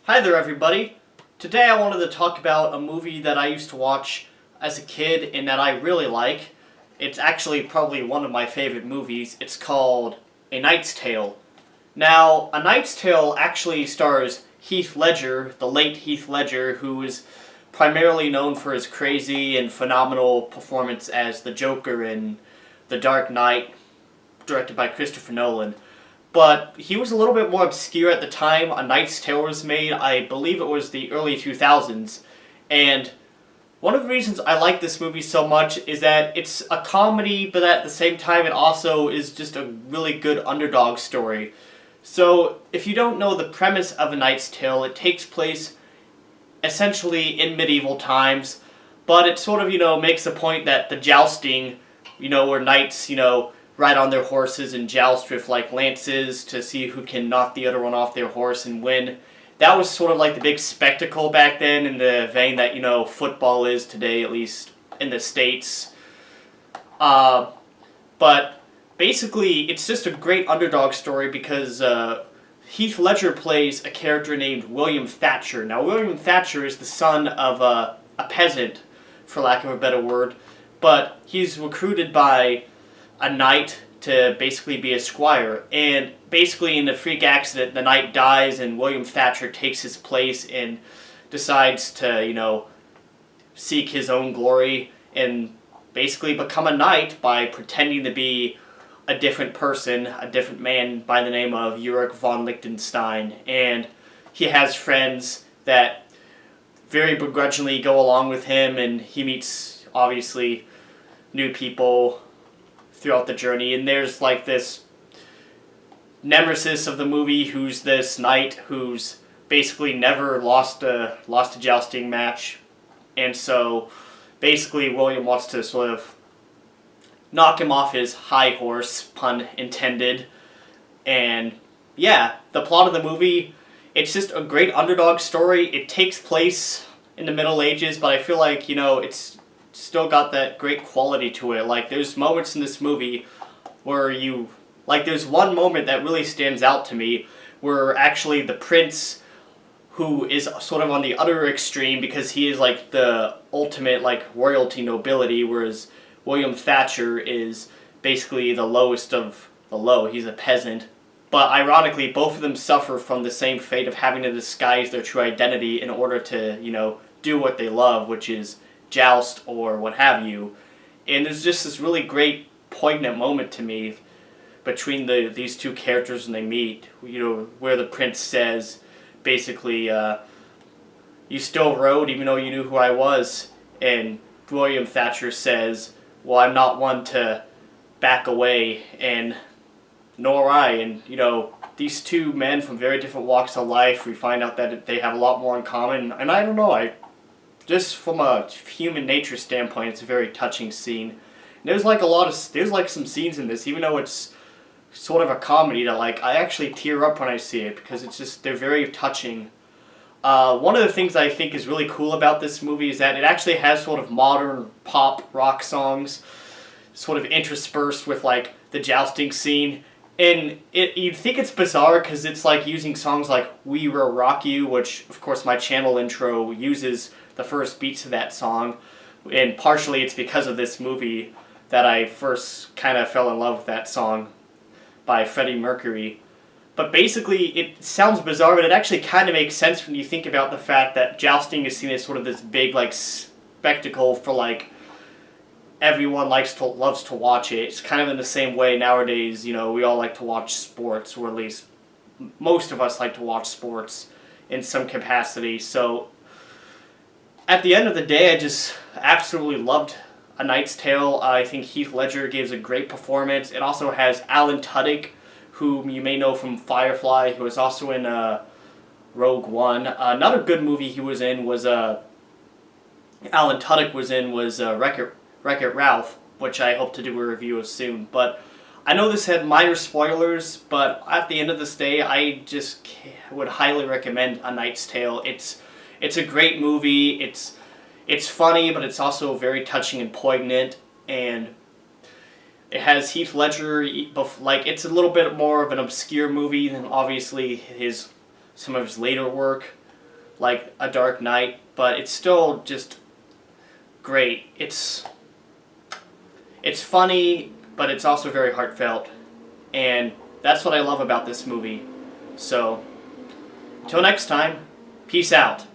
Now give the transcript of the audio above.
Hi there, everybody. Today I wanted to talk about a movie that I used to watch as a kid and that I really like. It's actually probably one of my favorite movies. It's called A Knight's Tale. Now, A Knight's Tale actually stars Heath Ledger, the late Heath Ledger, who is primarily known for his crazy and phenomenal performance as the Joker in The Dark Knight, directed by Christopher Nolan. But he was a little bit more obscure at the time A Knight's Tale was made. I believe it was the early 2000s. And one of the reasons I like this movie so much is that it's a comedy, but at the same time it also is just a really good underdog story. So, if you don't know the premise of A Knight's Tale, it takes place essentially in medieval times, but it sort of, makes a point that the jousting, where knights, ride on their horses and joust with like lances to see who can knock the other one off their horse and win. That was sort of like the big spectacle back then, in the vein that football is today, at least in the States. But basically, it's just a great underdog story because Heath Ledger plays a character named William Thatcher. Now, William Thatcher is the son of a peasant, for lack of a better word, but he's recruited by a knight to basically be a squire, and basically in a freak accident the knight dies and William Thatcher takes his place and decides to, seek his own glory and basically become a knight by pretending to be a different person, a different man by the name of Ulrich von Liechtenstein. And he has friends that very begrudgingly go along with him, and he meets, obviously, new people throughout the journey. And there's like this nemesis of the movie who's this knight who's basically never lost a jousting match. And so basically William wants to sort of knock him off his high horse, pun intended. And yeah, the plot of the movie, it's just a great underdog story. It takes place in the Middle Ages, but I feel like, it's still got that great quality to it. Like, there's moments in this movie where there's one moment that really stands out to me where actually the prince, who is sort of on the other extreme because he is like the ultimate like royalty nobility, whereas William Thatcher is basically the lowest of the low. He's a peasant. But ironically, both of them suffer from the same fate of having to disguise their true identity in order to, do what they love, which is joust or what have you. And there's just this really great poignant moment to me between these two characters when they meet, where the prince says basically, you still rode even though you knew who I was, and William Thatcher says, well, I'm not one to back away, and nor I. And these two men from very different walks of life, we find out that they have a lot more in common. And I don't know, just from a human nature standpoint, it's a very touching scene. And there's like some scenes in this, even though it's sort of a comedy, that like I actually tear up when I see it because they're very touching. One of the things I think is really cool about this movie is that it actually has sort of modern pop rock songs, sort of interspersed with like the jousting scene. And you'd think it's bizarre because it's like using songs like We Will Rock You, which of course my channel intro uses the first beats of that song, and partially it's because of this movie that I first kind of fell in love with that song by Freddie Mercury. But basically it sounds bizarre, but it actually kind of makes sense when you think about the fact that jousting is seen as sort of this big like spectacle for like everyone loves to watch it. It's kind of in the same way nowadays, we all like to watch sports, or at least most of us like to watch sports in some capacity. So at the end of the day, I just absolutely loved A Knight's Tale. I think Heath Ledger gives a great performance. It also has Alan Tudyk, whom you may know from Firefly, who was also in Rogue One. Another good movie he was in was Alan Tudyk was in was Wreck-It Ralph, which I hope to do a review of soon. But I know this had minor spoilers, but at the end of this day, I just would highly recommend A Knight's Tale. It's a great movie. It's funny, but it's also very touching and poignant, and it has Heath Ledger. It's a little bit more of an obscure movie than obviously some of his later work, like a Dark Knight, but it's still just great. It's funny, but it's also very heartfelt, and that's what I love about this movie. So, until next time, peace out.